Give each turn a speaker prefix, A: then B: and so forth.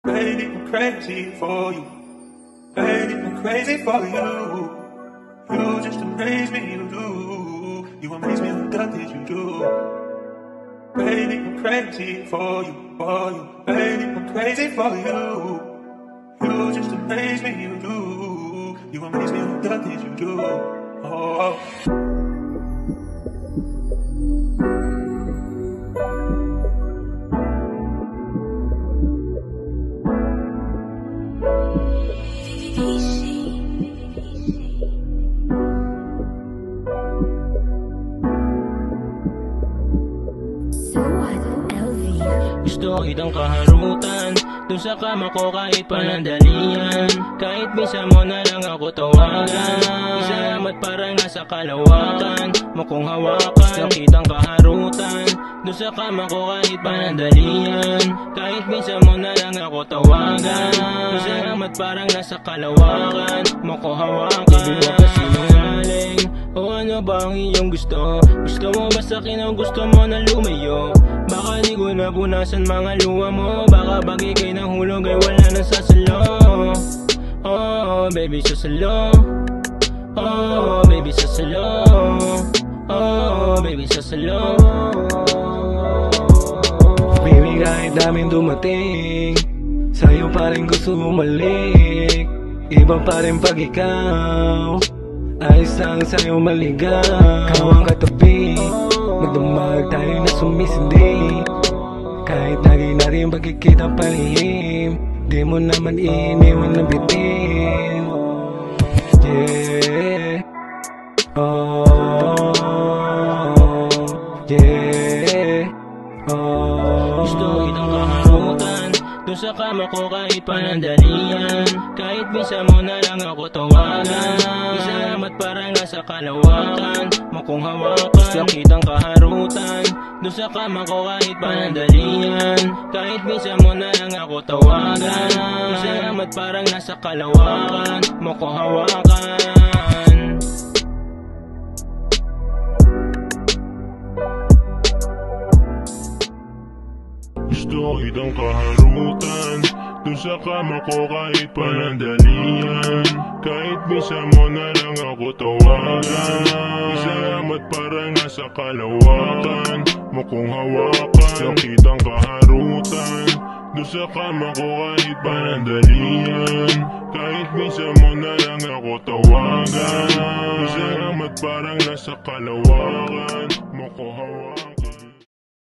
A: Baby, I'm crazy for you. Baby, I'm crazy for you. You just amaze me, you do. You amaze me, what did you do? Baby, I'm crazy for you, for you. Baby, I'm crazy for you. You just amaze me, you do. You amaze me, what did you do? Oh.
B: Gusto kitang kaharutan dun sa kama ko kahit panandalian. Kahit bisa mo na lang ako tawagan. Salamat parang nasa kalawakan mo kong hawakan. Gusto kitang kaharutan dun sa kama ko kahit panandalian. Kahit bisa mo na lang ako tawagan. Salamat parang nasa kalawakan mo ko hawakan. Hindi mo pa sinungaling. O ano ba ang iyong gusto? Gusto mo ba sa'kin o gusto mo na lumayo? Baka di ko napunasan mga luha mo. Baka bagay kay nahulog ay wala nang sasalo. Oh baby sasalo. Oh baby sasalo. Oh baby sasalo.
C: Baby kahit daming dumating, sa'yo pa rin gusto bumalik. Iba pa rin pag ikaw ayos lang sa'yo maligaw. Ikaw ang katabi, magdamag tayo na sumisindi. Kahit lagi na rin pagkikita palihim, di mo naman iniwan na bitin. Yeah. Oh yeah. Oh.
B: Gusto kitang kaharutan dun sa kama ko kahit panandalian. Kahit bisa mo na lang ako tawagan. Salamat parang nasa kalawakan mo kong hawakan. Gusto kitang kaharutan dun sa kama ko kahit panandalian. Kahit bisa mo na lang ako tawagan. Salamat parang nasa kalawakan mo kong hawakan.
D: Gusto kitang kaharutan dun sa kama ko kahit panandalian. Kahit bisa mo na lang ako tawagan. Salamat parang nasa kalawakan mo kong hawakan. Gusto kitang kaharutan dun sa kama ko kahit panandalian. Kahit bisa mo na lang ako tawagan. Salamat parang nasa kalawakan mo ko hawakan.